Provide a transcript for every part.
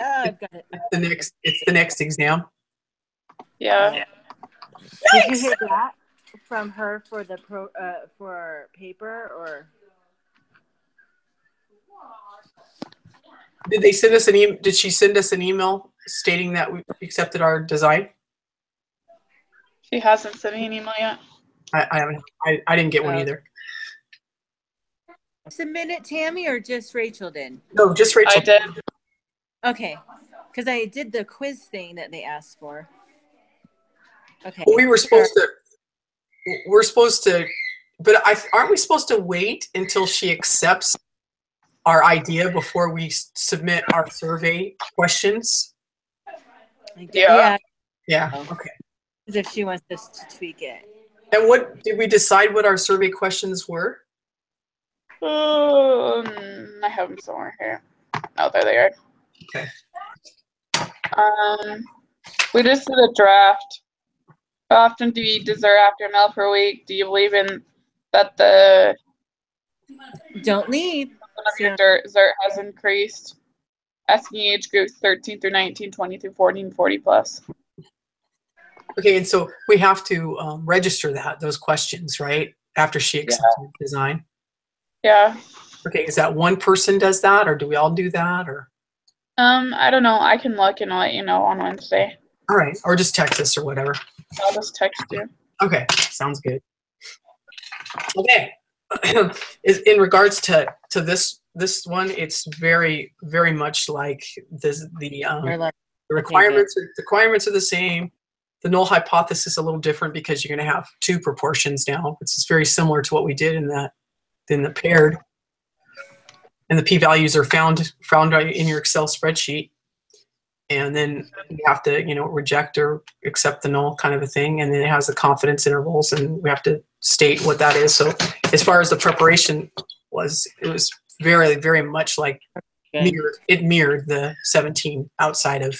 I've got it. It's the next exam. Yeah. Did you hear that from her for the for paper or? Did they send us an email? Did she send us an email stating that we accepted our design? She hasn't sent me an email yet. I haven't. I didn't get one either. Submit it, Tammy, or just Rachel did? No, just Rachel. I did. Okay, because I did the quiz thing that they asked for. Okay. Well, we were supposed to. We're supposed to, but aren't we supposed to wait until she accepts our idea before we submit our survey questions? Yeah. Yeah. Okay. As if she wants us to tweak it. And what did we decide what our survey questions were? I have them somewhere here. Oh, there they are. Okay. We just did a draft. How often do you eat dessert after a meal per week? Do you believe in that the Don't leave. of your dessert has increased? Asking age groups 13 through 19, 20 through 40, and 40 plus. Okay, and so we have to register those questions, right? After she accepts the design. Yeah. Okay, is that one person does that, or do we all do that, or? I don't know. I can look and let you know on Wednesday. All right, or just text us or whatever. I'll just text you. Okay, sounds good. Okay, in regards to this one, it's very much like this. The requirements are the same. The null hypothesis is a little different because you're going to have two proportions now. It's very similar to what we did in the paired. And the p-values are found in your Excel spreadsheet. And then you have to, reject or accept the null kind of a thing. And then it has the confidence intervals, and we have to state what that is. So as far as the preparation it was very, very much like it mirrored the 17 outside of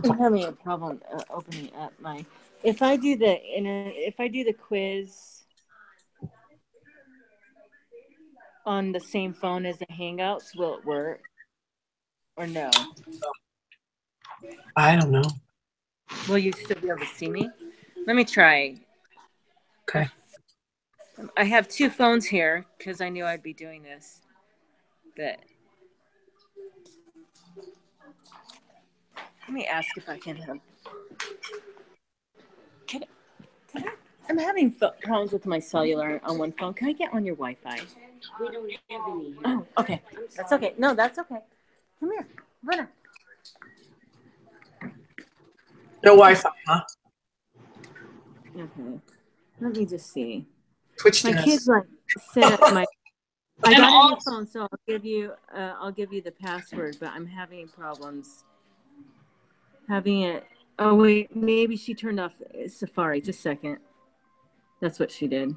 I'm having a problem opening up my. If I do the quiz on the same phone as the Hangouts, will it work or no? I don't know. Will you still be able to see me? Let me try. Okay. I have two phones here because I knew I'd be doing this, but. Let me ask if I can have. I'm having problems with my cellular on one phone. Can I get on your Wi-Fi? We don't have any. Oh, okay. That's okay. No, that's okay. Come here, Brenna. No Wi-Fi, huh? Okay. Let me just see. Twitch my does. kids set up my. I got a new phone, so I'll give you the password. But I'm having problems. Having it. Oh wait, maybe she turned off Safari. Just a second. That's what she did.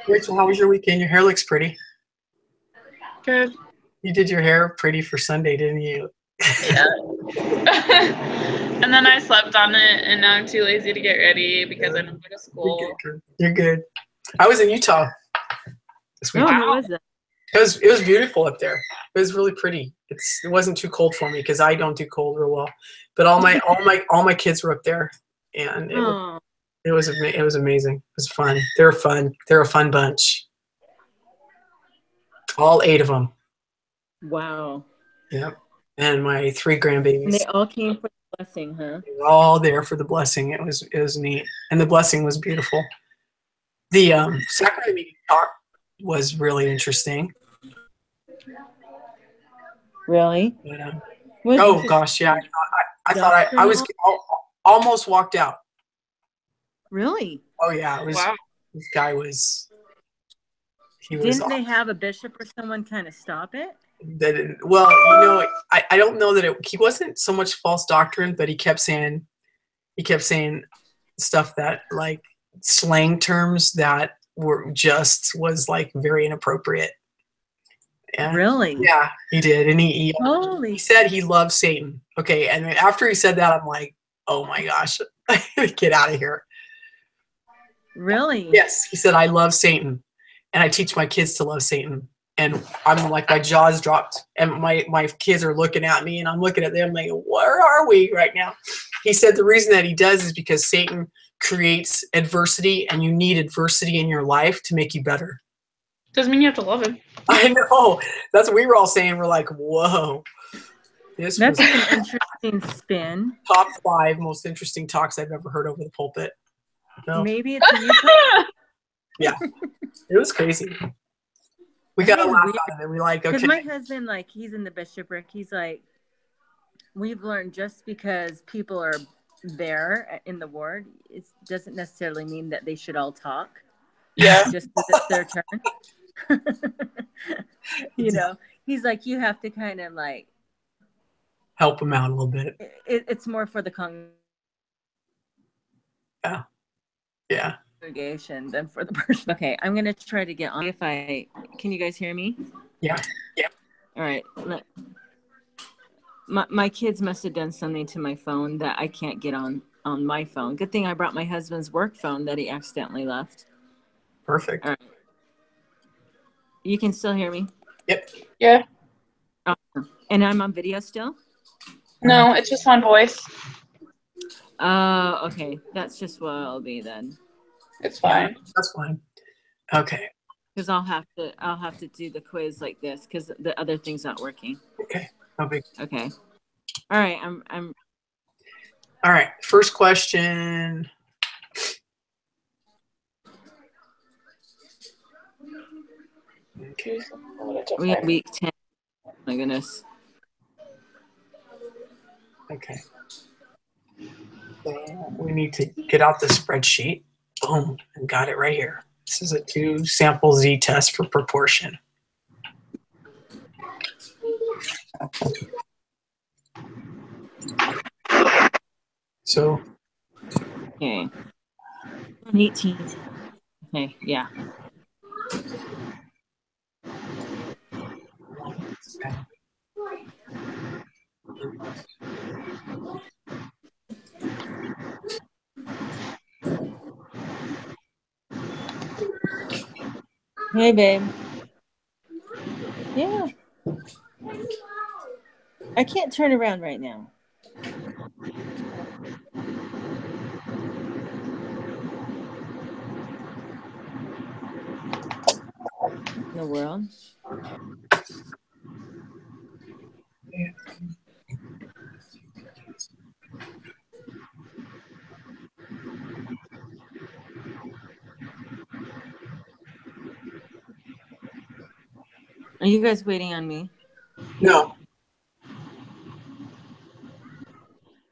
Rachel, how was your weekend? Your hair looks pretty. Good. You did your hair pretty for Sunday, didn't you? Yeah. And then I slept on it, and now I'm too lazy to get ready because I don't go to school. You're good. I was in Utah this weekend. How was that? It was beautiful up there. It was really pretty. It wasn't too cold for me because I don't do cold real well. But all my kids were up there, and it was amazing. It was fun. They're fun. They're a fun bunch. All 8 of them. Wow. Yep. And my 3 grandbabies. And they all came for the blessing, huh? They were all there for the blessing. It was neat, and the blessing was beautiful. The sacrament meeting talk was really interesting. Really? But, gosh, yeah. I thought I was almost walked out. Really? Oh yeah, it was. Wow. This guy was. Didn't they have a bishop or someone kind of stop it? Well, I don't know that he wasn't so much false doctrine, but he kept saying stuff that like slang terms that was like very inappropriate. And really? Yeah, he did, and he said he loves Satan. Okay, and after he said that, I'm like, oh my gosh, get out of here. Really? Yes, he said, I love Satan, and I teach my kids to love Satan. And I'm like, my jaws dropped, and my kids are looking at me, and I'm looking at them like, where are we right now? He said the reason that he does is because Satan creates adversity, and you need adversity in your life to make you better. Doesn't mean you have to love him. I know. That's what we were all saying. We're like, whoa. That's an interesting spin. Top 5 most interesting talks I've ever heard over the pulpit. No. Maybe it's a YouTube. Yeah. It was crazy. We got to laugh out of it. We like, okay. Because my husband, like, he's in the bishopric. He's like, we've learned just because people are there in the ward, it doesn't necessarily mean that they should all talk. Yeah. Just because it's their turn. You know, he's like, you have to kind of like help them out a little bit. It's more for the congregation than for the person. Okay, I'm gonna try to get on. Can you guys hear me? Yeah. All right. My kids must have done something to my phone that I can't get on my phone. Good thing I brought my husband's work phone that he accidentally left. Perfect. All right. You can still hear me? Yep. Yeah. Awesome. And I'm on video still? No, it's just on voice. Okay. That's just what I'll be then. It's fine. Yeah, that's fine. Okay. Because I'll have to do the quiz like this because the other thing's not working. Okay. No big. Okay. All right. I'm. All right. First question. Okay. We have week 10. Oh my goodness. Okay. So we need to get out the spreadsheet. Boom. And got it right here. This is a 2 sample z-test for proportion. So. Okay. 18. Okay. Yeah. Hey, babe. Yeah. I can't turn around right now. In the world? Are you guys waiting on me? No.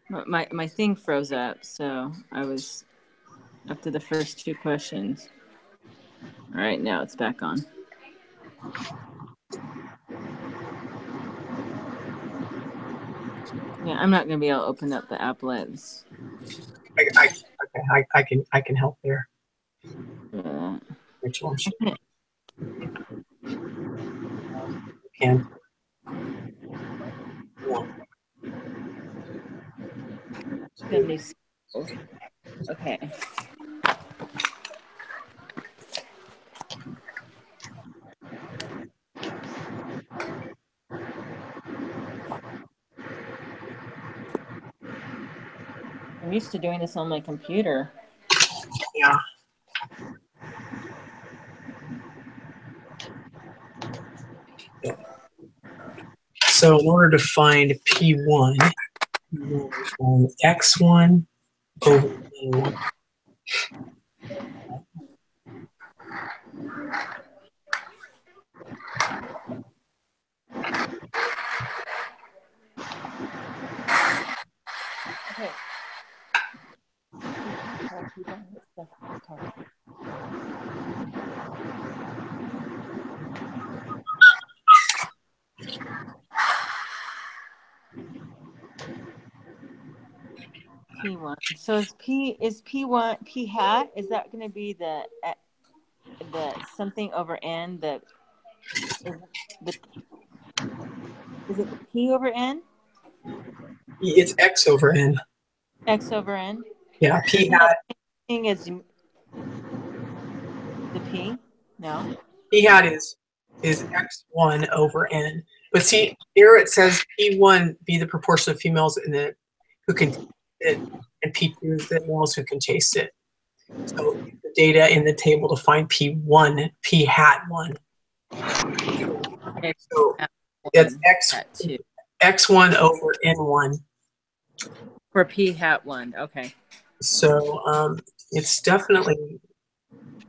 My thing froze up, so I was up to the first 2 questions. All right, now it's back on. Yeah, I'm not gonna be able to open up the applets. I can help there. Yeah. Which one? Can. Okay. I'm used to doing this on my computer. Yeah. So in order to find P1, you find X1 over N1. Okay. P1. So is P1 P hat? Is that going to be the something over N? Is it the P over N? It's X over N. X over N. Yeah, P hat. Thing is the P. No. P hat is X1 over N. But see, here it says P1 be the proportion of females in the who can taste it, and P2 is the males who can taste it. So the data in the table to find P1, P hat 1. Okay. So that's Hat 2. X1 over N1. For P hat 1. Okay. So it's definitely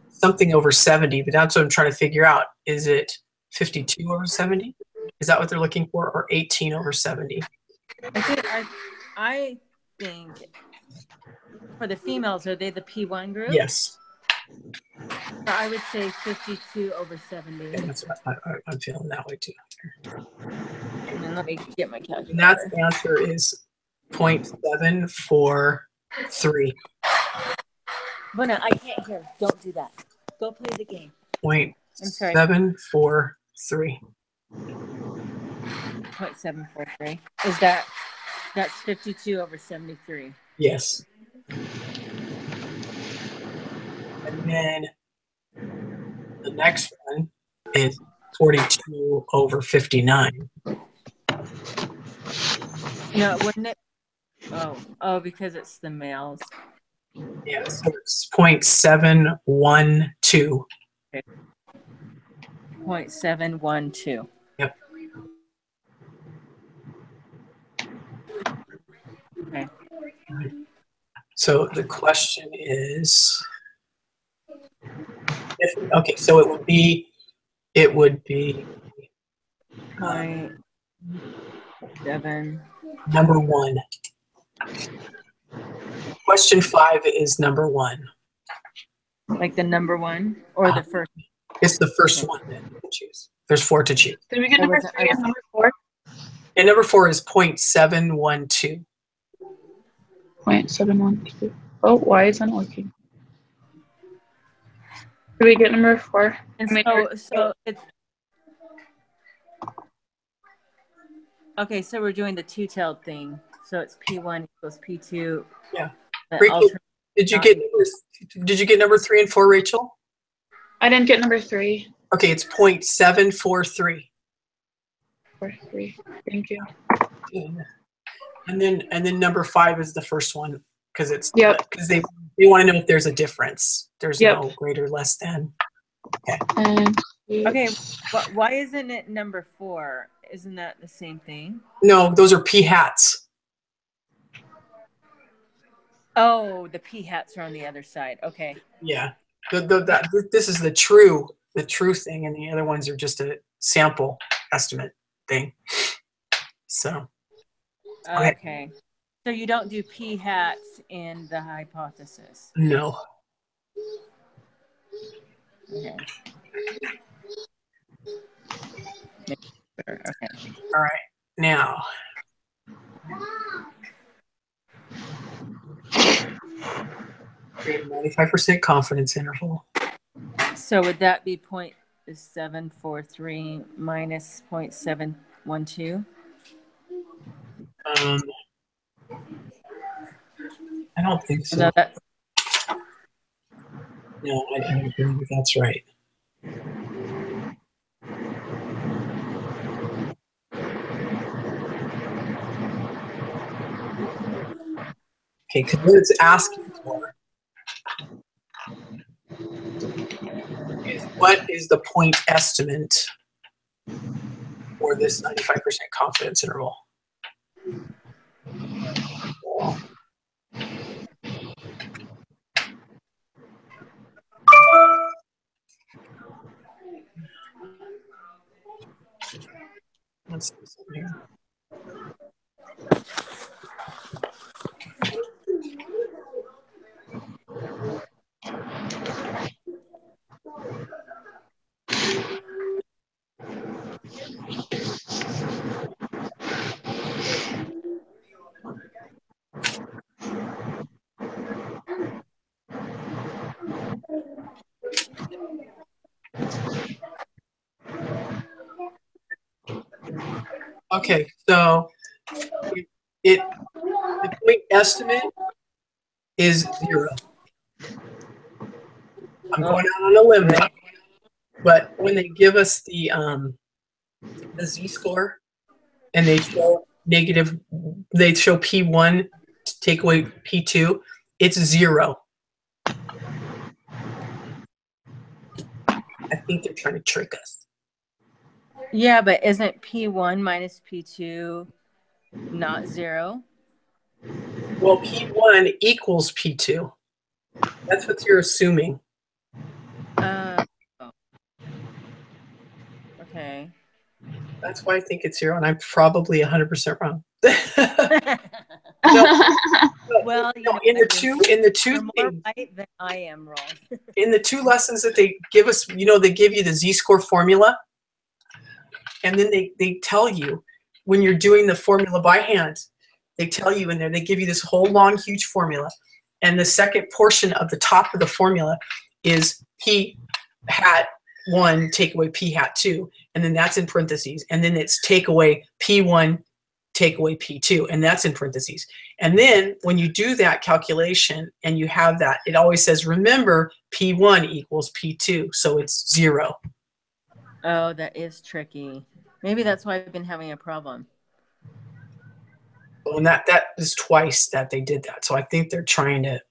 something over 70, but that's what I'm trying to figure out. Is it 52 over 70? Is that what they're looking for, or 18 over 70? I think for the females, are they the P1 group? Yes. So I would say 52 over 70. Yeah, that's what I'm feeling that way too. And then let me get my calculator. And that answer is 0.743. Bona, I can't hear. Don't do that. Go play the game. 0.743. 0.743. That's 52 over 73. Yes. And then the next one is 42 over 59. No, wouldn't it? Oh, because it's the males. Yeah, so it's 0.712. 0.712. Yep. Okay. So the question is, okay, so it would be 0.7. number 1. Question 5 is number 1. Like the number 1 or the first? It's the first one that you can choose. There's 4 to choose. Did we get number 3 and number 4? And number 4 is 0.712. 0.712. Oh, why isn't it working? Did we get number 4? And so it's okay. So we're doing the two-tailed thing. So it's P1 equals P2. Yeah. Rachel, did you get number 3 and 4, Rachel? I didn't get number 3. Okay, it's 0.743. 43. Thank you. And then number 5 is the first one because it's because they want to know if there's a difference. There's no greater, less than. Okay. Okay. Why isn't it number 4? Isn't that the same thing? No, those are P hats. Oh, the P hats are on the other side. Okay. Yeah. This is the true thing, and the other ones are just a sample estimate thing. So. Okay. So you don't do P hats in the hypothesis? No. Okay. Okay. All right. Now. Create a 95% confidence interval. So would that be 0.743 minus 0.712? I don't think so. No, No, I don't think that's right. Okay, because what it's asking for is what is the point estimate for this 95% confidence interval? Let's see something here. Okay, so the point estimate is 0. I'm going out on a limb now, but when they give us the z-score and they show negative, they show P1 to take away P2, it's 0. I think they're trying to trick us. Yeah, but isn't P1 minus P2 not 0? Well, P1 equals P2. That's what you're assuming. Okay. That's why I think it's 0, and I'm probably 100% wrong. Well, in the two you're more things, right than I am wrong. in the 2 lessons that they give us, they give you the z-score formula, and then they tell you when you're doing the formula by hand, they tell you in there, they give you this whole long, huge formula, and the second portion of the top of the formula is P hat 1 take away P hat 2, and then that's in parentheses, and then it's take away P1 take away P2, and that's in parentheses. And then when you do that calculation and you have that, it always says, remember, P1 equals P2, so it's 0. Oh, that is tricky. Maybe that's why I've been having a problem. Well, and that is twice that they did that. So I think they're trying to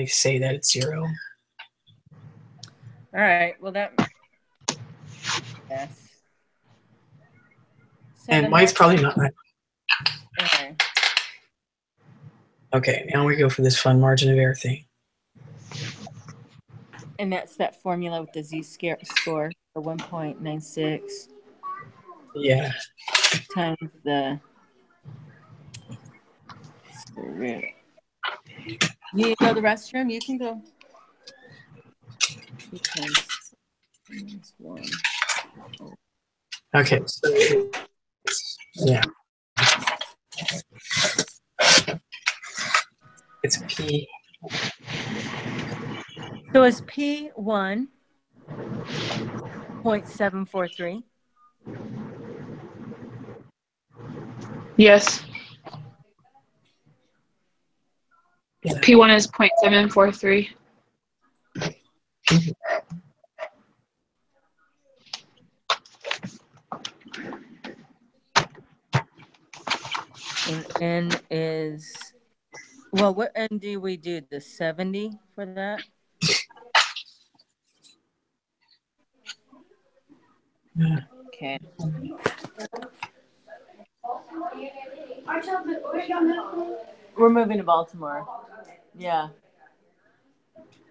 say that it's 0. All right. Well, yes. And mine's probably not right. Okay. Okay, now we go for this fun margin of error thing. And that's that formula with the z-score for 1.96. Yeah. Times the square root. You go to the restroom? You can go. Times 1. Okay, so yeah. It's P. So is P1 0.743? Yes. Yeah. P1 is 0.743. And N is, well, what N do we do? The 70 for that? Yeah. Okay. We're moving to Baltimore. Yeah.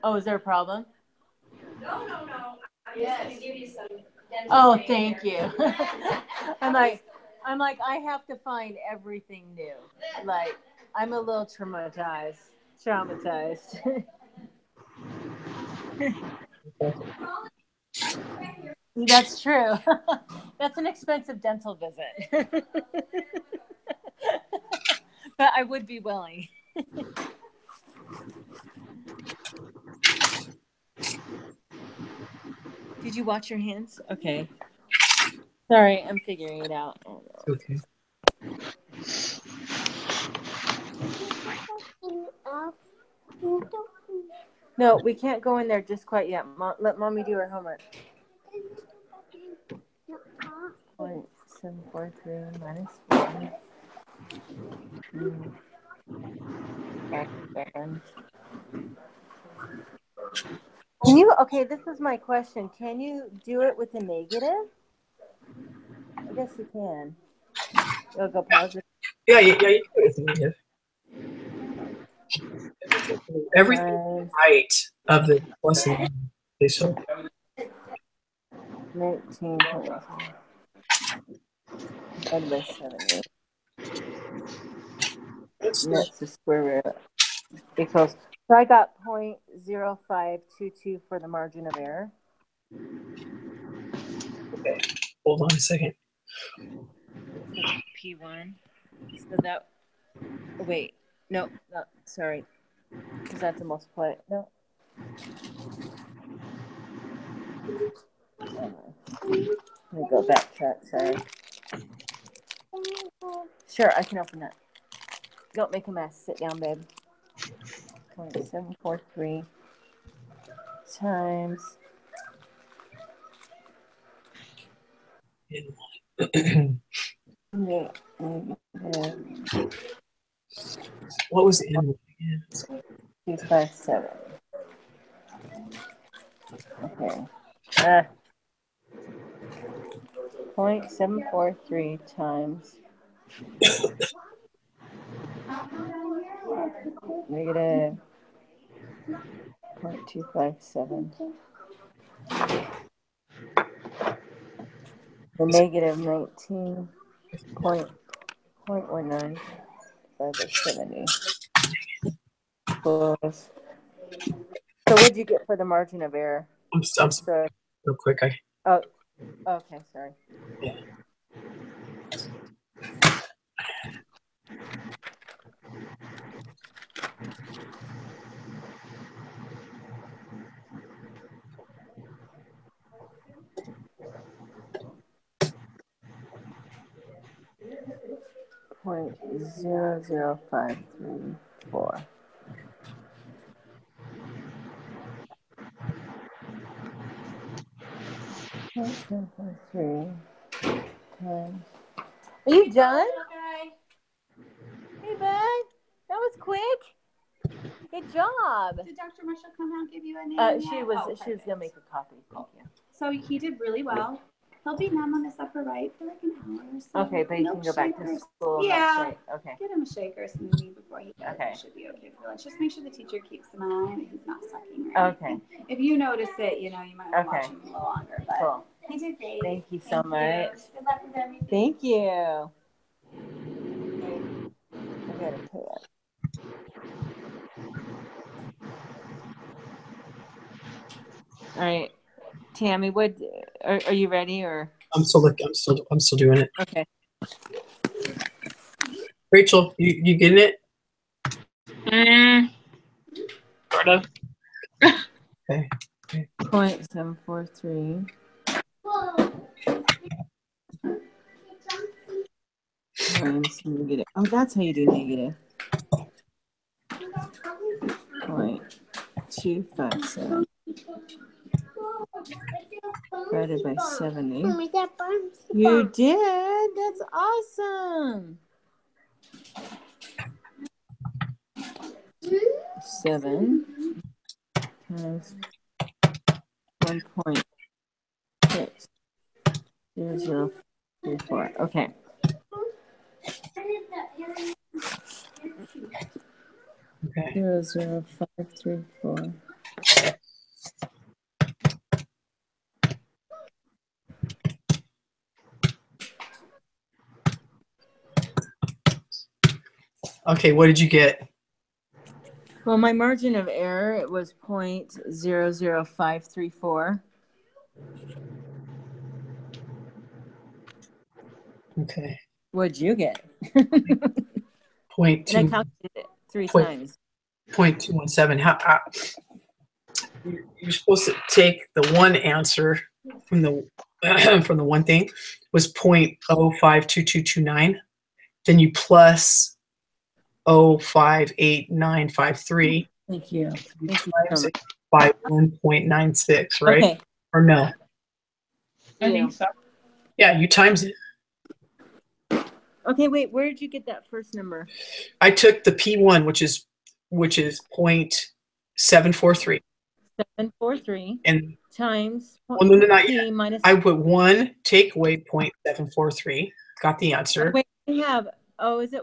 Oh, is there a problem? No. Yes. Oh, thank you. I'm like, I have to find everything new. Like, I'm a little traumatized. That's true. That's an expensive dental visit. But I would be willing. Did you wash your hands? Okay. Sorry, I'm figuring it out. Oh, no. Okay. No, we can't go in there just quite yet. Let mommy do her homework. 0.743 minus 1. Can you, okay, this is my question. Can you do it with a negative? I guess you can. It'll go positive. Yeah, you do it with negative. Everything right of the lesson. Okay, so 19. Divided by 70. that's That's the square root. Equals. So I got 0.0522 for the margin of error. okay. Hold on a second. P1. So that. Oh, wait. No, sorry. Because that's a multiply. No. Let me go backtrack. Sorry. Sure, I can open that. Don't make a mess. Sit down, babe. .743 times What was N1 again? 257. Okay. 0.743 times negative 0.257. The negative 19.19 by the 70. Close. So what'd you get for the margin of error? I'm So, real quick. oh, okay, sorry. Yeah. Point 00534. .743 times. Are you done? Hey, bud. That was quick. Good job. Did Dr. Marshall come out and give you a name? She was gonna make a copy. Thank you. So he did really well. He'll be numb on this upper right for like an hour or so. Okay, but he can go back to school. Yeah. Okay. Get him a shake or a smoothie before he goes. Okay. He should be okay for lunch. Just make sure the teacher keeps him on and he's not sucking or Okay. anything. If you notice it, you might want to Okay. watch him a little longer. But Cool. he did great. Thank you so much. Good luck with everything. Thank you. I gotta pay it. All right, Tammy. What are you ready or? I'm still doing it. Okay. Rachel, you getting it? Sort of. Okay. 0.743 times negative. Oh, that's how you do negative. 0.257 divided by 70. You did. That's awesome. 7 times 1.60034. Okay. Okay. 00534. Okay, what did you get? Well, my margin of error, it was 0.00534. Okay. What'd you get? Point And I two. calculated it 3 point- times. 0.217. You're supposed to take the one answer from the from the one thing was 0.052229. Then you plus 0.58953. Thank you. You Thank you times so it by 1.96, right? Okay. Or no? I think so. Yeah, you times it. Okay, wait. Where did you get that first number? I took the P1, which is 0.743. 743 And times well, no, not P yet. minus. I put 1, take away 0.743. Got the answer. Wait, I have. Oh, is it?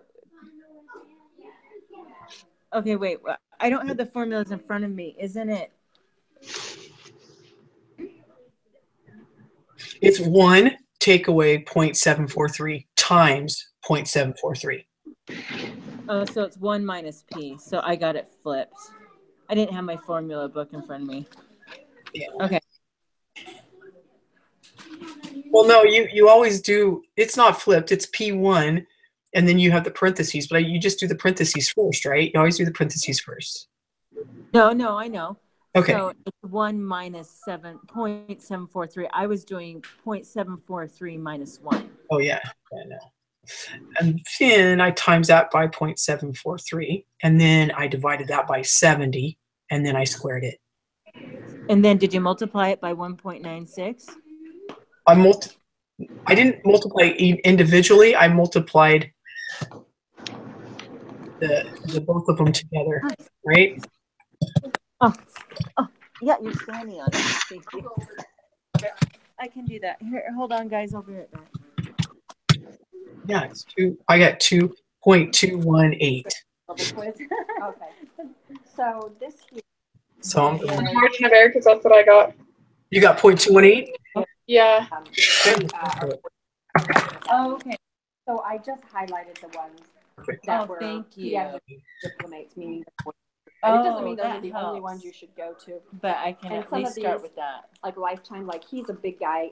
Okay, wait. I don't have the formulas in front of me. Isn't it? It's 1, take away 0.743 times 0.743. Oh, so it's 1 minus P. So I got it flipped. I didn't have my formula book in front of me. Yeah. Okay. Well, no, you always do. It's not flipped. It's P1, and then you have the parentheses. But you just do the parentheses first, right? You always do the parentheses first. No, I know. Okay. So it's 1 minus 7.743. I was doing 0.743 minus 1. Oh, yeah. I know. And then I times that by 0.743, and then I divided that by 70, and then I squared it. And then did you multiply it by 1.96? I didn't multiply individually. I multiplied the both of them together, right? Oh, yeah, you're standing on it. Thank you. I can do that. Here, hold on, guys. I'll be right back. Yeah, it's I got 2.218. Okay. So this here. So I'm Margin of error, because that's what I got. you got 0.218? Yeah. Oh, okay. So I just highlighted the ones that were thank you. diplomates, meaning Oh, it doesn't mean those are that the only helps. ones you should go to. But I can And at some least of start these- with that. Like Lifetime, like he's a big guy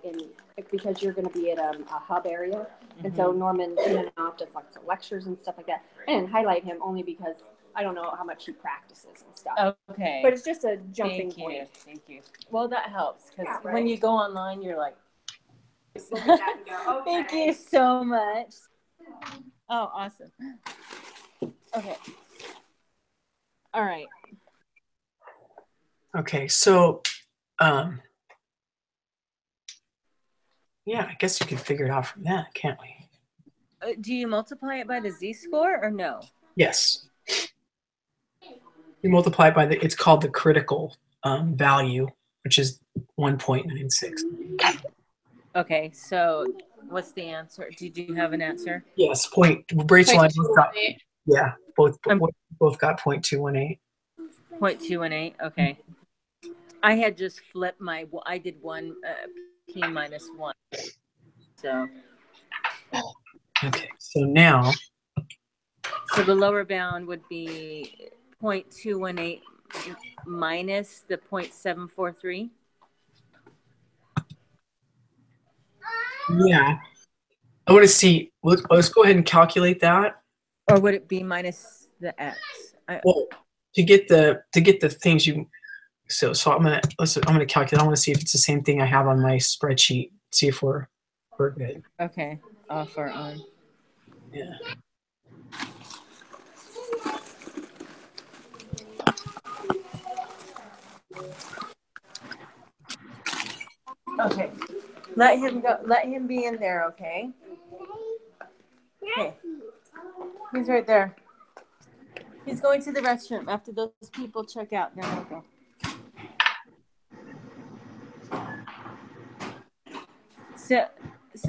because you're going to be at a hub area. And so Norman in and out does lots of lectures and stuff like that. I didn't highlight him only because I don't know how much he practices and stuff. Okay. But it's just a jumping Thank you. point. Thank you. Well, that helps because Yeah, right. when you go online, you're like, Look at that and go, okay. thank you so much. Oh, awesome. Okay. All right. Okay, so yeah, I guess you can figure it out from that, can't we? Do you multiply it by the z-score or no? Yes. You multiply it by it's called the critical value, which is 1.96. Okay, so what's the answer? Did you have an answer? Yes, Rachel and I both got, 0.218. yeah, both got 0.218. 0.218. Okay. I had just flipped I did one p minus 1. So Okay, so now the lower bound would be 0.218 minus the 0.743. yeah, I want to see. Let's go ahead and calculate that. Or would it be minus the x? Well, to get the things you. So I'm gonna calculate. I want to see if it's the same thing I have on my spreadsheet. See if we're good. Okay, off or on. Yeah. Okay. Let him go. Let him be in there, okay? Okay. He's right there. He's going to the restroom after those people check out. Then we'll go. So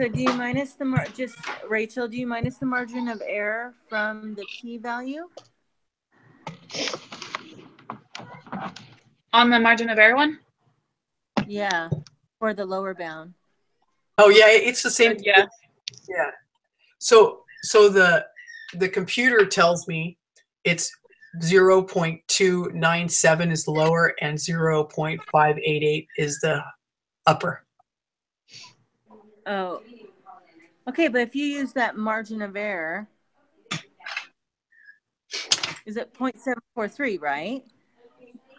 do you minus the Rachel, do you minus the margin of error from the p-value? On the margin of error one? Yeah, for the lower bound. Oh yeah, it's the same. Yeah. Yeah. So the computer tells me it's 0.297 is the lower and 0.588 is the upper. Oh, okay. But if you use that margin of error, is it 0.743, right?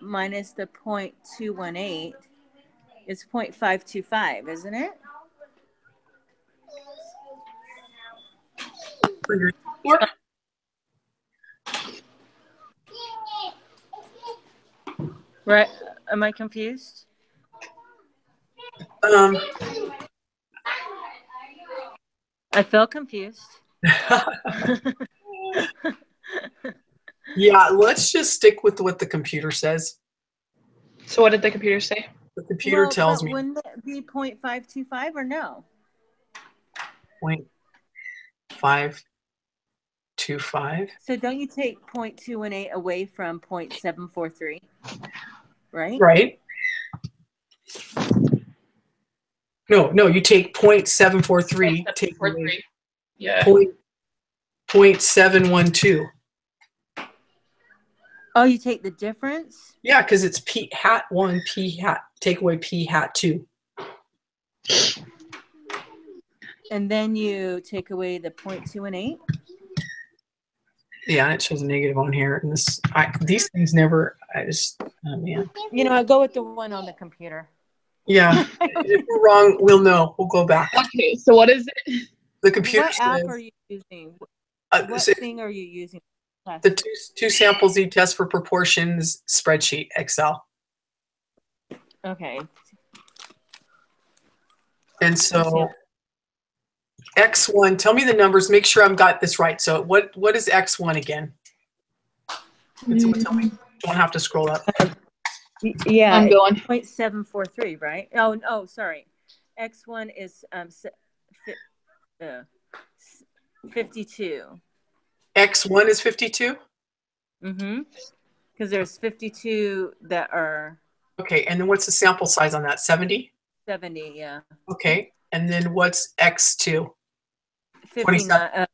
Minus the 0.218 is 0.525, isn't it? Right? Am I confused? I felt confused. Yeah, let's just stick with what the computer says. So what did the computer say? The computer tells me Wouldn't it be 0.525 or no? 0.525. So don't you take 0.218 away from 0.743, right? Right. No, you take 0.743, take away Yeah. 0.712. Oh, you take the difference? Yeah, because it's p hat 1, p hat, take away p hat 2. And then you take away the 0.218? Yeah, it shows a negative on here. And these things never, oh man. You know, I go with the one on the computer. Yeah, if we're wrong, we'll know. We'll go back. Okay, so what is it? The computer What app says, are you using? What so thing are you using? the two samples you test for proportions spreadsheet, Excel. Okay. And so X1, tell me the numbers, make sure I've got this right. So what is X1 again? Can someone tell me? Don't have to scroll up. Yeah, I'm going. 0.743, right? Oh, sorry. X1 is 52. X1 is 52? Mm-hmm. Because there's 52 that are Okay, and then what's the sample size on that? 70? 70, yeah. Okay, and then what's X2? 59,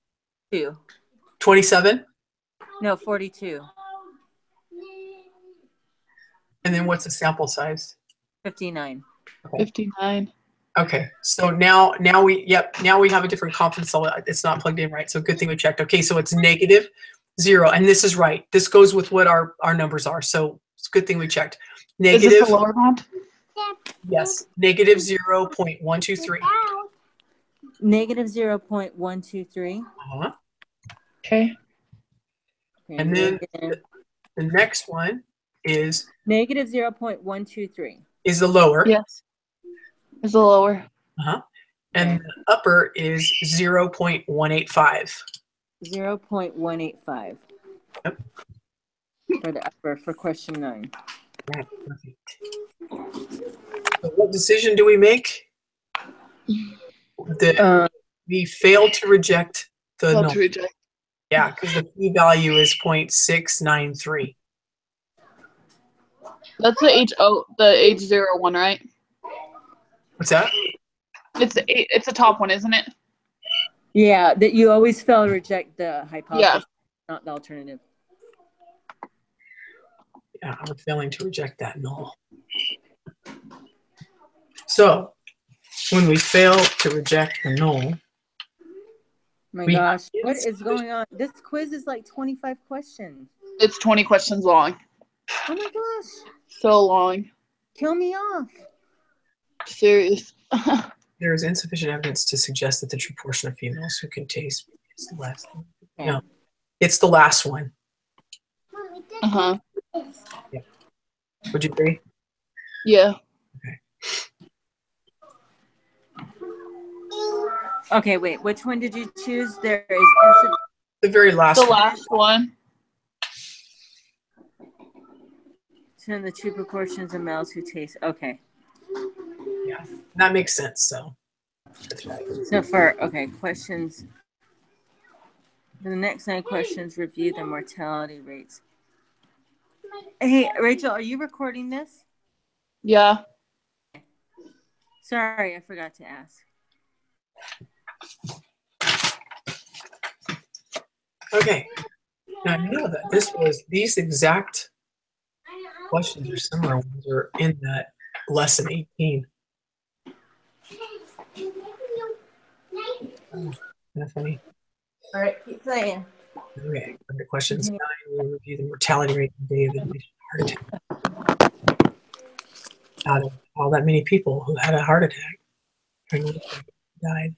2. 27? No, 42. And then what's the sample size? 59. 59. Okay, so now we have a different confidence level. It's not plugged in right, so good thing we checked. Okay, so it's -0, and this is right. This goes with what our numbers are, so it's a good thing we checked. Is this the lower bound? Yes, -0.123. -0.123. Uh-huh. Okay. And then the next one is -0.123. the lower. Yes. Is the lower. Uh-huh. And the upper is 0.185. 0.185. Yep. For the upper for question 9. Right, perfect. So what decision do we make? We failed to reject the Failed null. to reject. Yeah, because the p-value is 0.693. That's the H01, right? What's that? It's the top one, isn't it? Yeah, that you always fail to reject the hypothesis, not the alternative. Yeah, I'm failing to reject that null. So when we fail to reject the null, My gosh, what is going on? This quiz is like 25 questions. It's 20 questions long. Oh my gosh. So long. Kill me off. Serious. there is insufficient evidence to suggest that the true portion of females who can taste is less. Okay. No, it's the last one. Uh-huh. Yeah. Would you agree? Yeah. Okay, wait. Which one did you choose? There is the very last one. The last one. To the true proportions of males who taste. Okay. Yeah, that makes sense. So. So for questions. For the next 9 questions, review the mortality rates. Hey, Rachel, are you recording this? Yeah. Sorry, I forgot to ask. Okay. Now I know that these exact questions or similar ones are in that lesson 18. Oh, that's funny. All right, keep playing. Okay, under questions 9, we'll review the mortality rate of the day of admission heart attack. Out of all that many people who had a heart attack, died.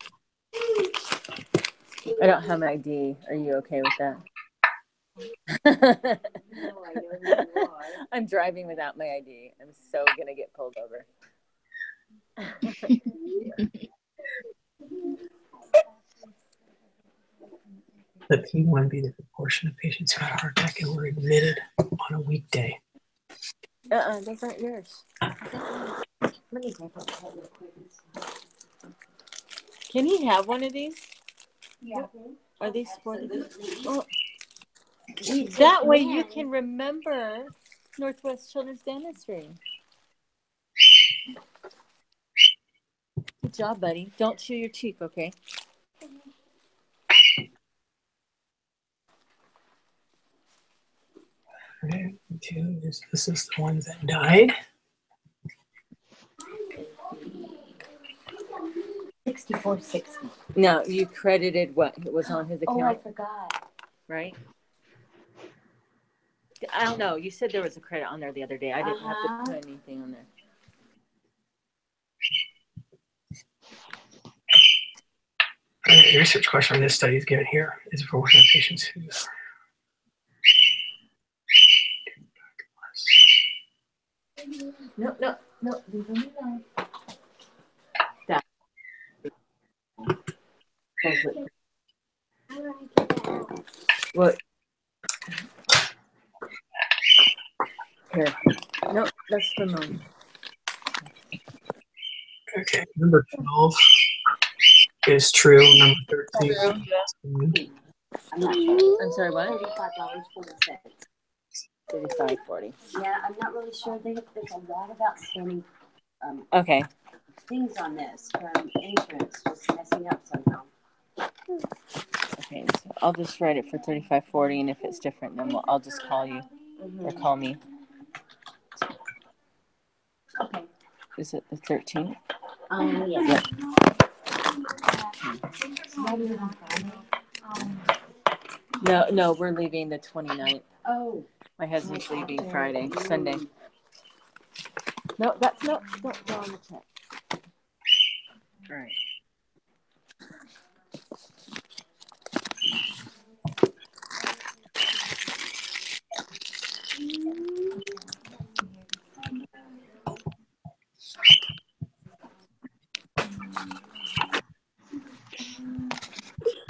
I don't have my ID. Are you okay with that? No, I know who you are. I'm driving without my ID. I'm so gonna get pulled over. Let P1 be the proportion of patients who had a heart attack and were admitted on a weekday. Those aren't yours. Let me take a couple of quick. Can he have one of these? Yeah. Are these for the? That way you can remember Northwest Children's Dentistry. Good job, buddy. Don't chew your cheek, okay? Okay, this is the ones that died. 6460. No, you credited what was on his account. Oh, I forgot. Right? I don't know. You said there was a credit on there the other day. I didn't have to put anything on there. The research question on this study is given here. Is for working with patients who No. Leave them alone. That. What? Here. No, that's for mom. Okay, number 12 is true. Number 13. I'm not sure. I'm sorry, what? $35.40. 35.40. Yeah, I'm not really sure. There's a lot of outstanding Okay. things on this from insurance just messing up somehow. Okay, so I'll just write it for 35.40, and if it's different, then I'll just call you or call me. Okay. Is it the 13th? Yeah. No, we're leaving the 29th. Oh. My husband's leaving Friday, Sunday. No, that's don't go on the check. All right.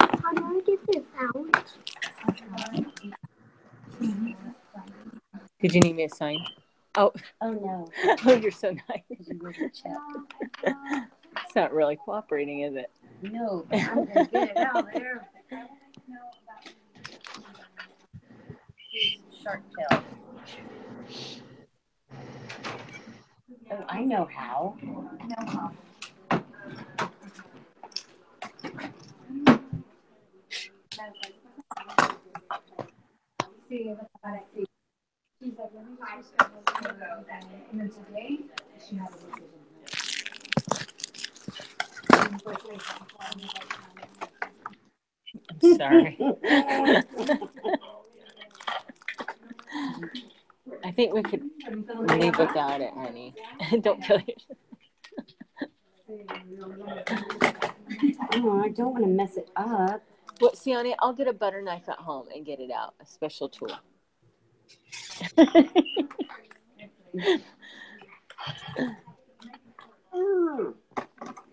How do I get this out? Did you need me to sign? Oh, Oh no. oh, you're so nice. You wrote a check. It's not really cooperating, is it? No, but I'm gonna get it out there. Shark tail. Oh, I know how. I'm sorry. I think we could leave without it, honey. Don't kill yourself. Oh, I don't want to mess it up. Well, see, honey, I'll get a butter knife at home and get it out. A special tool.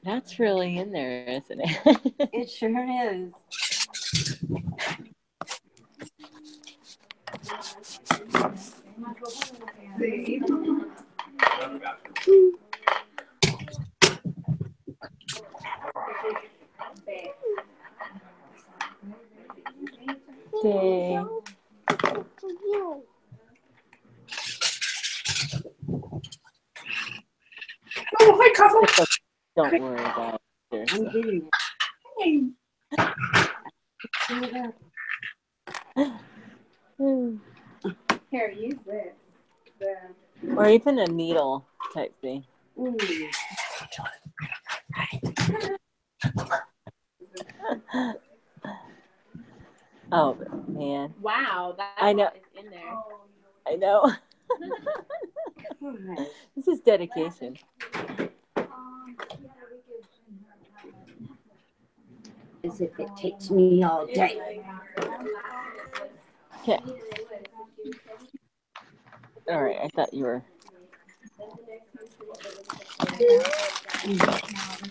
That's really in there, isn't it? It sure is. Okay. Oh, hi, Cuffle. Don't worry about it. I'm getting it. Here, use this. Or even a needle type thing. Oh man! Wow, that I know. is in there. I know. This is dedication. As if it takes me all day. Okay. All right. I thought you were.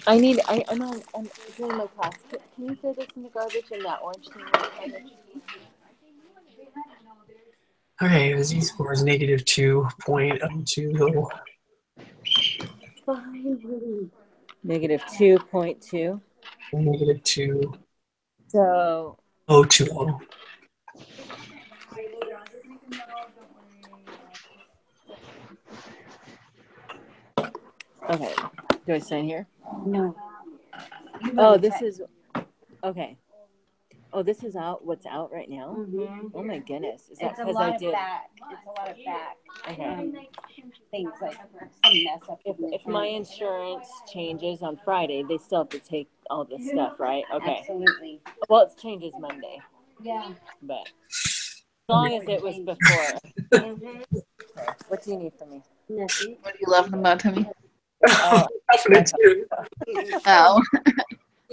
I'm doing my class. Can you throw this in the garbage and that orange thing in the garbage? Okay, the z-score is negative 2.02. Negative 2.2. Negative 2. So. 020. Okay. Do I sign here? No. Oh, this is. Okay. Oh, this is out. What's out right now? Mm-hmm. Oh my goodness! Is that It's a because lot I of did? back. It's a lot of back. Okay. Things like some mess up. If my insurance changes on Friday, they still have to take all this stuff, right? Okay. Absolutely. Well, it changes Monday, Yeah. but as long as it was before. What do you need from me? Nothing. What do you love about me? Oh, Confident too. Oh.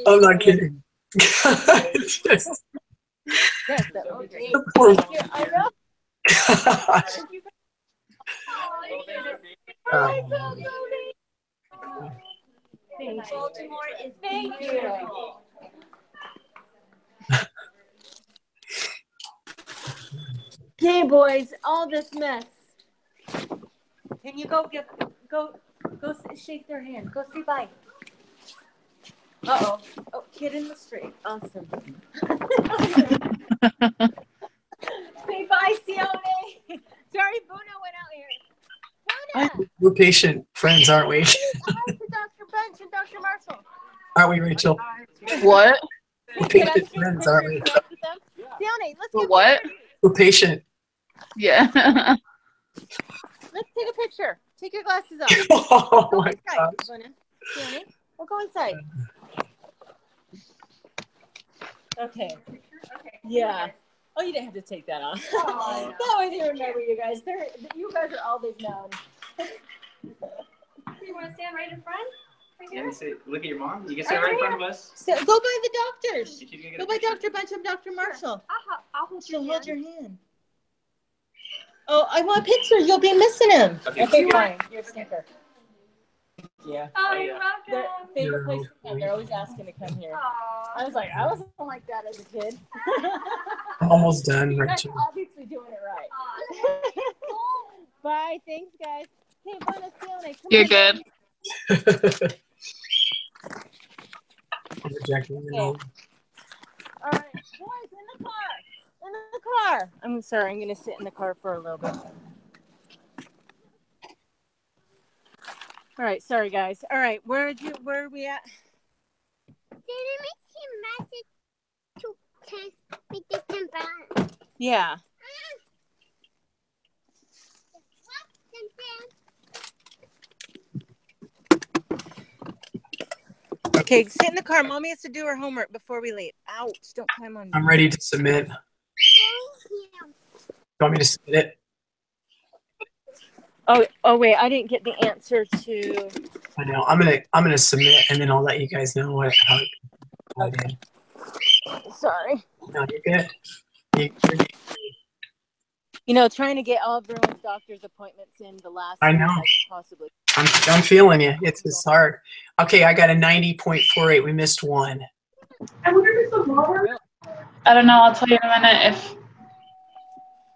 I'm not kidding. Just- Yes, that would be great. Poor Yeah, I know. gosh. Baltimore is Thank you. beautiful. Okay, boys, all this mess. Can you go shake their hand? Go say bye. Uh-oh. Oh, kid in the street. Awesome. Say bye, Sione. Sorry, Buna went out here. Buna! We're patient friends, aren't we? Hi to Dr. Bunch and Dr. Marshall. Aren't we, Rachel? What? We're Can I patient take friends, aren't we? pictures with them? Sione, let's For get what? pictures. We're patient. Yeah. Let's take a picture. Take your glasses off. Oh Go my inside, gosh. Buna. Sione, we'll go inside. Okay. Yeah. Oh, you didn't have to take that off. Oh, That way they remember you guys. You guys are all they've known. You want to stand right in front? Right Yeah, here? say, look at your mom. You can sit right in front of us. So go by the doctors. She's gonna get Go a by picture. Dr. Bunch and Dr. Marshall. I'll hold She'll your hold hand. your hand. Oh, I want pictures. You'll be missing him. Okay. Fine. You're a stinker. Yeah. Oh, yeah. you're Their welcome. favorite place to come. They're always asking to come here. I was like, I wasn't like that as a kid. I'm almost done, You guys Rachel. are obviously doing it right. Bye. Thanks, guys. Hey, Buna, Sione, come You're on. good. I'm rejecting it. All right, boys, in the car. In the car. I'm sorry. I'm going to sit in the car for a little bit. All right. Sorry, guys. All right. Where are we at? Yeah. Okay, sit in the car. Mommy has to do her homework before we leave. Ouch, don't climb on me. I'm ready to submit. You want me to submit it? Oh wait, I didn't get the answer to. I know. I'm gonna submit, and then I'll let you guys know how I did. Sorry. No, you're good. You're- You know, trying to get all of everyone's doctor's appointments in the last I week know. I could possibly. I'm feeling you. It's hard. Okay, I got a 90.48. We missed one. I wonder if it's a lower. I don't know. I'll tell you in a minute if.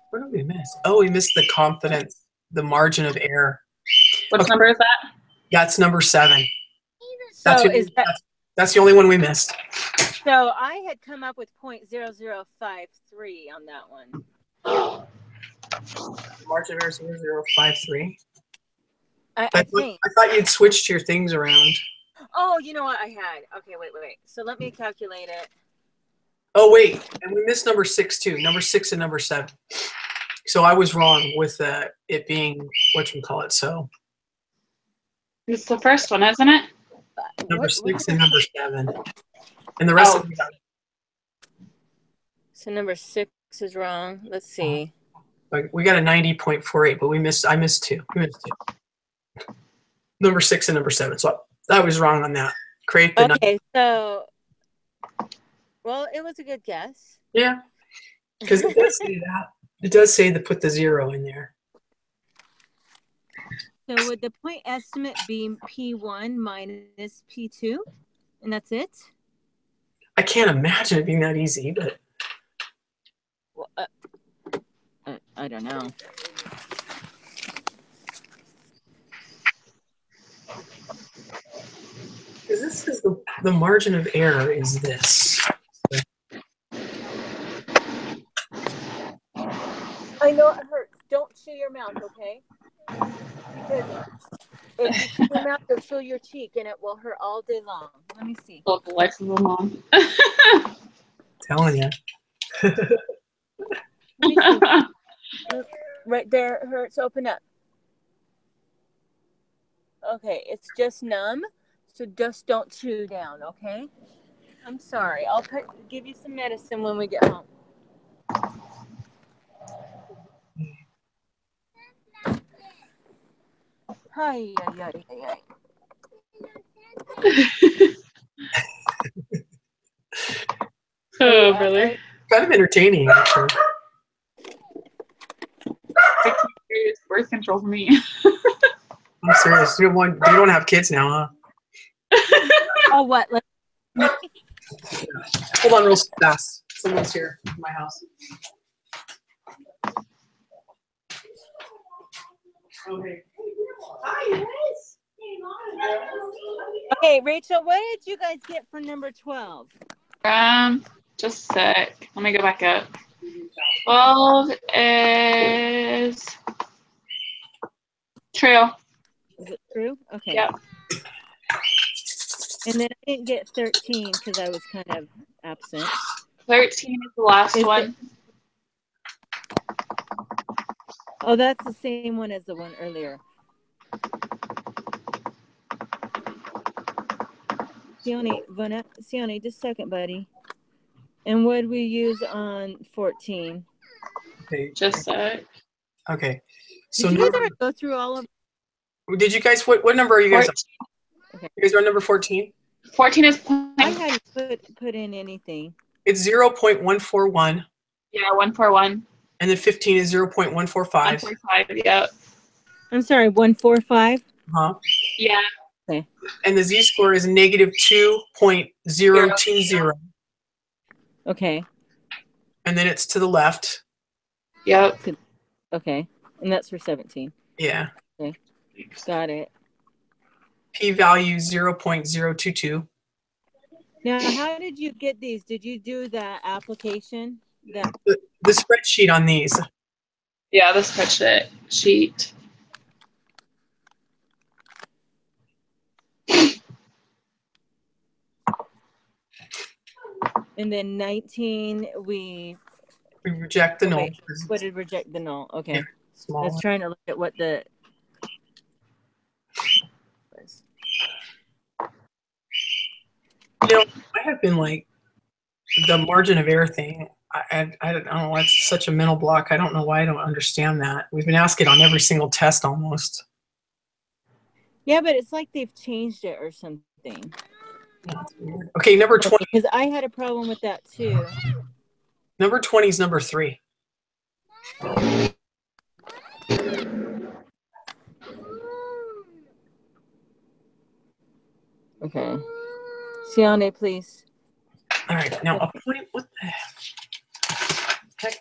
What did we miss? Oh, we missed the confidence, the margin of error. Which Okay. number is that? That's number 7. That's, So the, is that that's the only one we missed. so? I had come up with 0.0053 on that one. Margin of error 0053. I I think. thought you'd switched your things around. Oh, you know what I had? Okay, wait. So let me calculate it. Oh wait, and we missed number 6 too. Number 6 and number 7. So I was wrong with it being whatchamacallit. So It's the first one, isn't it? number 6 and number 7, and the rest of them got So number 6 is wrong. Let's see. like, we got a 90.48, but I missed 2. We missed 2. Number 6 and number 7. So I was wrong on that. Create the Okay, so well, it was a good guess. yeah, because it does say that. It does say to put the 0 in there. So would the point estimate be P1 minus P2? And that's it? I can't imagine it being that easy, but Well, I don't know. because this is the margin of error is this. I know it hurts. Don't chew your mouth, okay? Because if you chew your mouth, it'll fill your cheek and it will hurt all day long. Let me see. Oh, the life of a mom. Telling you. Let me see. Right there, it hurts. Open up. Okay, it's just numb, so just don't chew down, okay? I'm sorry. I'll give you some medicine when we get home. Hi. brother. Kind of entertaining, actually. Birth control for me. I'm serious. You don't have kids now, huh? Oh, what? Hold on real fast. Someone's here in my house. Okay. Okay, Rachel, what did you guys get for number 12? Just a sec. Let me go back up. 12 is true. Is it true? Okay. Yep. And then I didn't get 13 because I was kind of absent. 13 is the last one. Oh, that's the same one as the one earlier. Sione, just a second, buddy. And what did we use on 14? Okay. Just a sec. Okay. So did you guys ever go through all of them? Did you guys, what number are you guys 14. on? Okay. You guys are on number 14? 14 is I hadn't put in anything. It's 0.141. Yeah, 141. And then 15 is 0.145. 145, yeah. I'm sorry, 145? Uh-huh. Yeah. Okay. And the z-score is negative 2.020. Okay. And then it's to the left. Yep. Okay. And that's for 17. Yeah. Okay. Got it. P-value 0.022. Now, how did you get these? Did you do the application? The spreadsheet on these. Yeah, the spreadsheet sheet. And then 19, we reject the null. What did reject the null? Okay. Yeah, small. I was trying to look at what the You know, I have been like the margin of error thing. I don't know. It's such a mental block. I don't know why I don't understand that. We've been asked it on every single test almost. Yeah, but it's like they've changed it or something. Okay, number 20. Because I had a problem with that too. Number 20 is number 3. Okay. Sione, please. All right. Now a point. What the heck?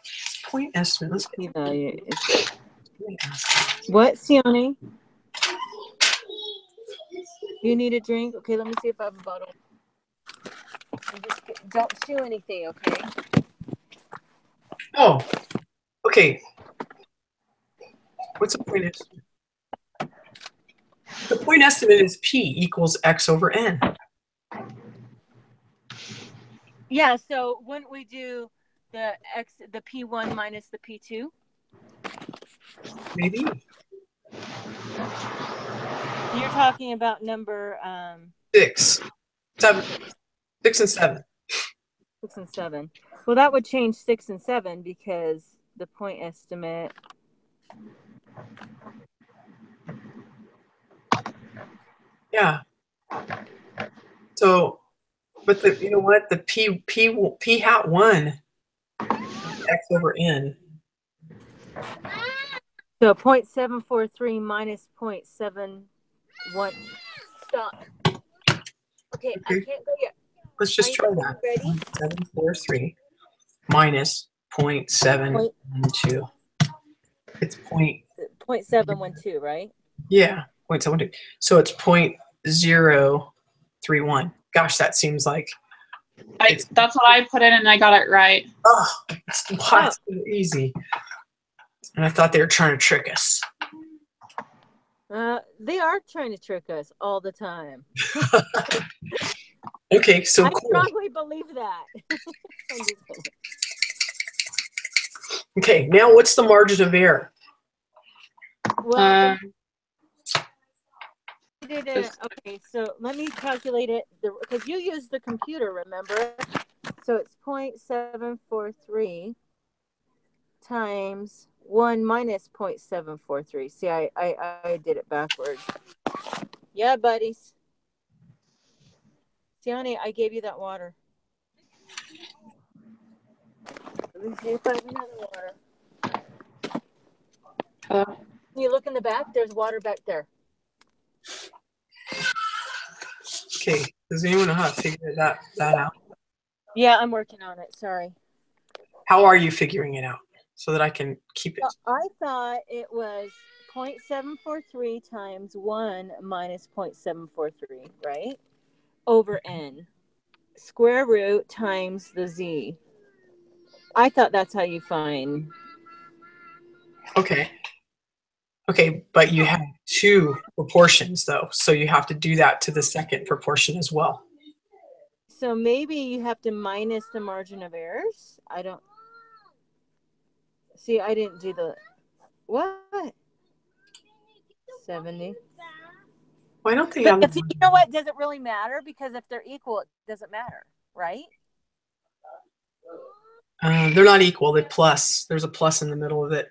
Point estimate. Let's get value. What, Sione? You need a drink? Okay, let me see if I have a bottle. Don't chew anything, okay? Oh, okay. What's the point estimate? The point estimate is P equals X over N. Yeah, so wouldn't we do the P1 minus the P2? Maybe. You're talking about number 6, 7, 6 and 7. 6 and 7. Well, that would change 6 and 7 because the point estimate. Yeah. So, but you know what? The P hat 1 X over N. So 0.743 minus 0.71. Stop. Okay, I can't go yet. Let's just try that. Ready? 743 minus 0.712. It's 0.712, right? Yeah, 0.72. So it's 0.031. Gosh, that seems like that's what I put in and I got it right. Oh, it's so easy. And I thought they were trying to trick us. They are trying to trick us all the time. Okay, so I cool. strongly believe that. Okay, now what's the margin of error? Well, okay, so let me calculate it because you used the computer, remember? So it's 0.743 times 1 minus 0.743. See, I did it backwards. Yeah, buddies. Sione, I gave you that water. Let me see if I have another water. Hello? You look in the back. There's water back there. Okay. Does anyone know how to figure that out? Yeah, I'm working on it. Sorry. How are you figuring it out so that I can keep it? Well, I thought it was 0.743 times 1 minus 0.743, right? Over n. Square root times the z. I thought that's how you find. Okay. Okay, but you have two proportions though, so you have to do that to the second proportion as well. So maybe you have to minus the margin of errors. I don't see. I didn't do the what 70. Why don't they But have? you know what? Does it really matter? Because if they're equal, it doesn't matter, right? They're not equal. They're plus. There's a plus in the middle of it.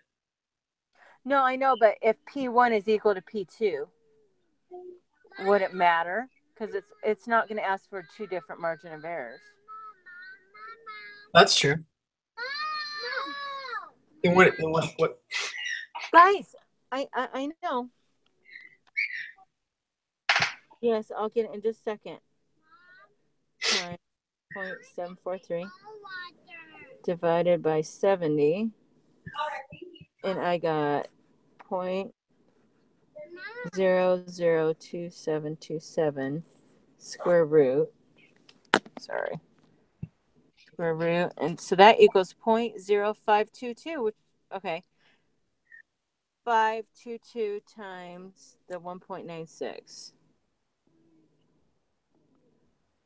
No, I know, but if P1 is equal to P2, would it matter? Because it's not going to ask for two different margin of errors. That's true. And what? Guys, I know. Yes, I'll get it in just a second. 0.743 divided by 70, and I got 0.002727 square root. Sorry. Square root, and so that equals 0.0522, which, okay. 522 times the 1.96.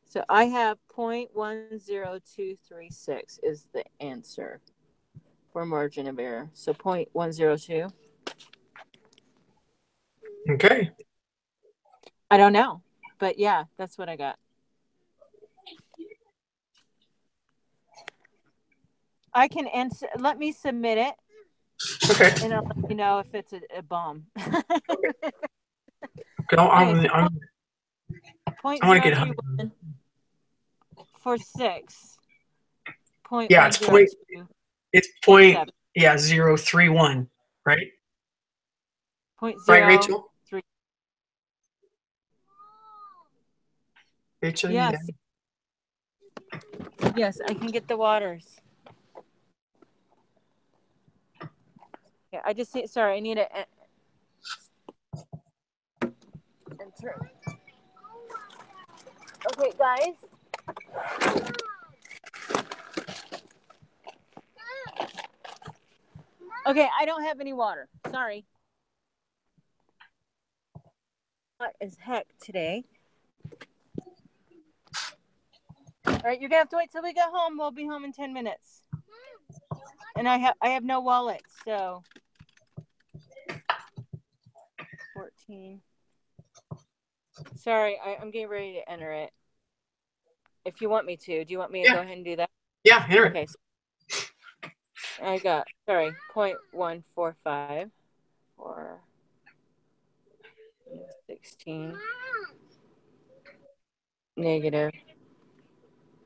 So I have 0.10236 is the answer for margin of error. So 0.102. Okay. I don't know, but yeah, that's what I got. I can answer. Let me submit it. Okay. And I'll let you know if it's a bomb. Okay. I want to get 100. For 6. Yeah, it's point. It's point. Yeah, 031, right? Right, Rachel. 0.03. Rachel, Yes. you there? Yes, I can get the waters. Yeah, I just need. Sorry, I need to enter. Okay, guys. Okay, I don't have any water. Sorry. Hot as heck today. All right, you're gonna have to wait till we get home. We'll be home in 10 minutes. And I have no wallet, so 14. Sorry, I'm getting ready to enter it. If you want me to, do you want me to go ahead and do that? Yeah, enter it. Okay. So I got 0.145 for 16 negative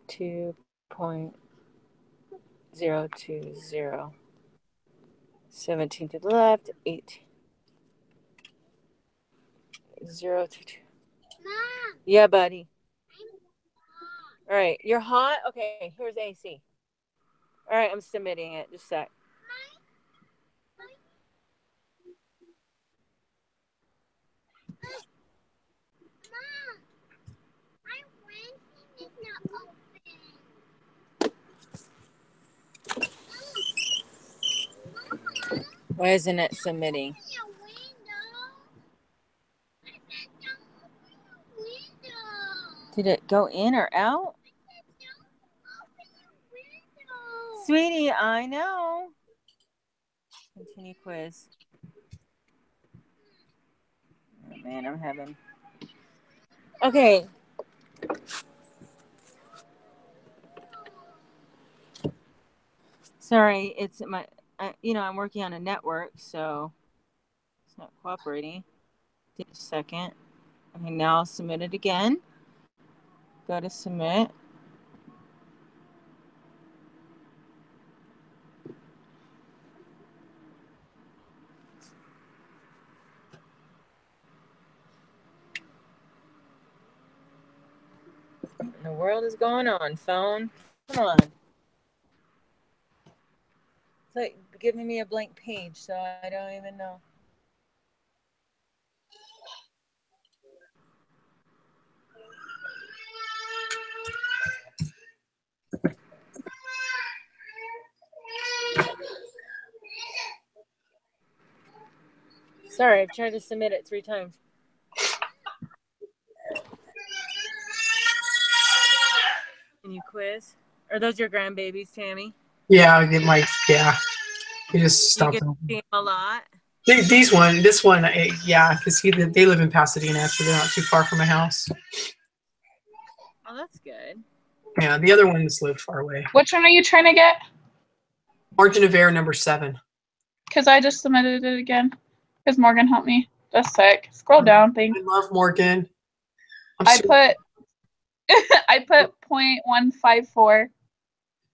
2.020 17 to the left 8 0 to 2. Yeah, buddy. All right, you're hot. Okay, here's AC. All right, I'm submitting it. Just a sec. Why isn't it submitting? Did it go in or out? Sweetie, I know. Continue quiz. Oh, man, I'm having... Okay. Sorry, it's my... I'm working on a network, so it's not cooperating. Give a second. Okay, now I'll submit it again. Go to submit. in the world is going on, phone? Come on. It's like giving me a blank page, so I don't even know. Sorry, I've tried to submit it 3 times. Can you quiz? Are those your grandbabies, Tammy? Yeah, it might. Yeah, he just Do you stopped. get to see them a lot? This one, yeah, because they live in Pasadena, so they're not too far from my house. Oh, that's good. Yeah, the other ones live far away. Which one are you trying to get? Margin of error number 7. Because I just submitted it again. Because Morgan helped me. Just a sec. Scroll down. Thanks. I love Morgan. I put 0.154,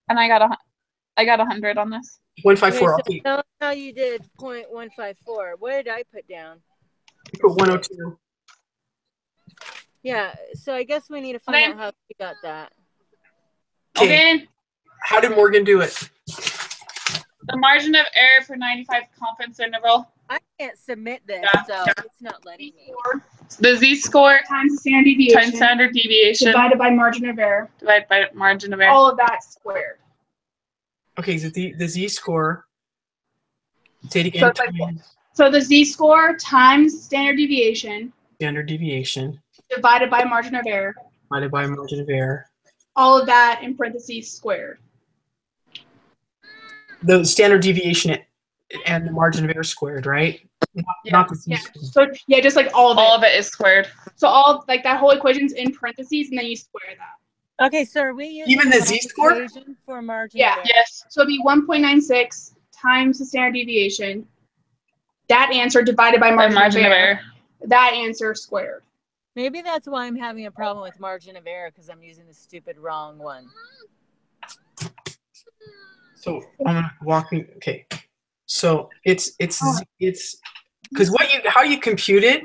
and I got 100 on this. 154. Okay, so tell us how you did 0.154. What did I put down? You put 102. Yeah, so I guess we need to find out how you got that. Okay. How did Morgan do it? The margin of error for 95 confidence interval. I can't submit this, so it's not letting me. The z-score times the standard deviation divided by margin of error. Divided by margin of error. All of that squared. Okay, so the z-score. Say it again. So the z-score times standard deviation. Standard deviation. Divided by margin of error. Divided by margin of error. All of that in parentheses squared. The standard deviation and the margin of error squared, right? Not the z-score. So yeah, just like all of it. All of it is squared. So all like that whole equation's in parentheses, and then you square that. Okay, so are we using even the z-score for margin? Yeah. of error? Yes. So it'd be 1.96 times the standard deviation. That answer divided by margin of error. That answer squared. Maybe that's why I'm having a problem with margin of error, because I'm using the stupid wrong one. So I'm gonna walk you. Okay, so it's because how you compute it.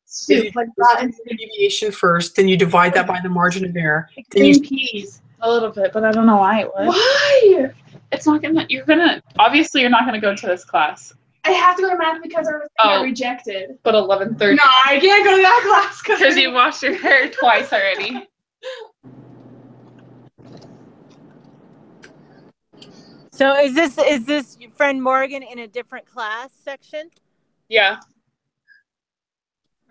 Soup, like that. The deviation first, then you divide that by the margin of error. Then Green peas. A little bit, but I don't know why it would. Why? It's not gonna. Obviously, you're not gonna go to this class. I have to go to math because I was got rejected. But 11:30. No, I can't go to that class because you washed your hair twice already. So is this your friend Morgan in a different class section? Yeah.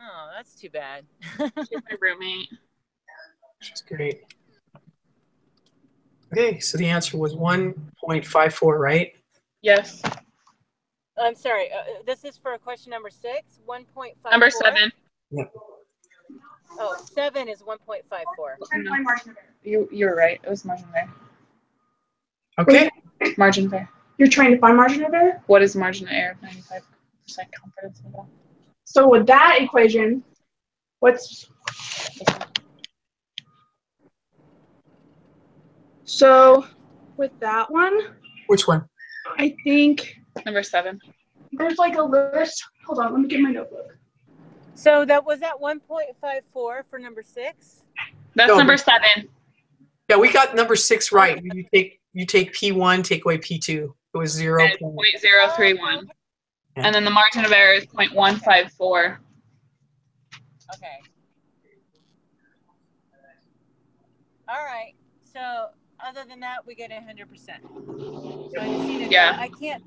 Oh, that's too bad. She's my roommate. That's great. Okay, so the answer was 1.54, right? Yes. I'm sorry. This is for question number 6, 1.54. Number 7. Yep. Oh, 7 is 1.54. You were right. It was margin of error. Okay. Margin of error. You're trying to find margin of error? What is margin of error? 95% confidence interval. So with that equation, so with that one? Which one? I think number 7. There's like a list. Hold on, let me get my notebook. So that was that 1.54 for number 6? That's number 7. Yeah, we got number 6 right. You take P1, take away P2. It was 0.031. And then the margin of error is 0.154. Okay. All right. So other than that, we get 100%. So I just need to I can't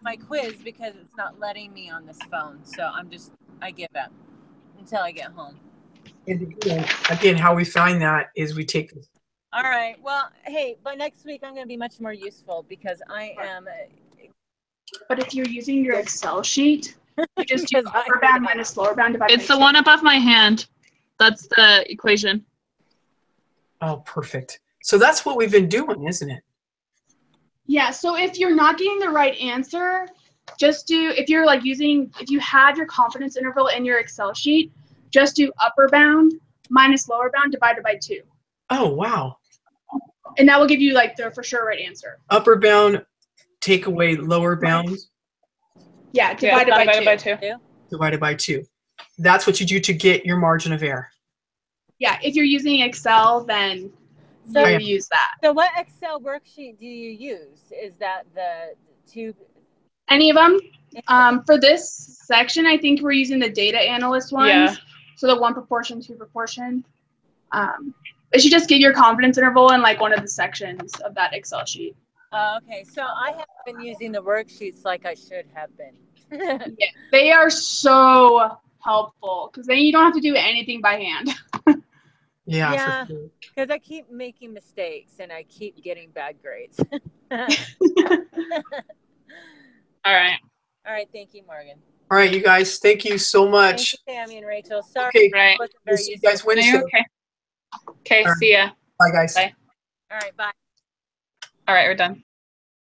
my quiz because it's not letting me on this phone. So I give up until I get home. And again, how we find that is we take this. All right. Well, hey, but next week I'm going to be much more useful because I am. But if you're using your Excel sheet, you just do upper bound minus lower bound divided by 2. It's the one above my hand. That's the equation. Oh, perfect. So that's what we've been doing, isn't it? Yeah. So if you're not getting the right answer, just do, if you have your confidence interval in your Excel sheet, just do upper bound minus lower bound divided by 2. Oh, wow. And that will give you like the for sure right answer. Upper bound, take away lower bound. Yeah, divided by 2. Divided by 2. That's what you do to get your margin of error. yeah, if you're using Excel, then So- you use that. So what Excel worksheet do you use? Is that the two? Any of them? For this section, I think we're using the data analyst ones. Yeah. So the 1 proportion, 2 proportion. It should just give your confidence interval in like one of the sections of that Excel sheet. Okay, so I haven't been using the worksheets like I should have been. Yeah, they are so helpful because then you don't have to do anything by hand. Yeah, Yeah. for sure. Because I keep making mistakes and I keep getting bad grades. All right. All right, thank you, Morgan. All right, you guys, thank you so Thank much. you, Tammy and Rachel. Sorry, Okay, Right. it wasn't we'll very see you useful. guys Wednesday. Okay. Okay, All right. see ya. Bye, guys. Bye. All right, bye. All right, we're done.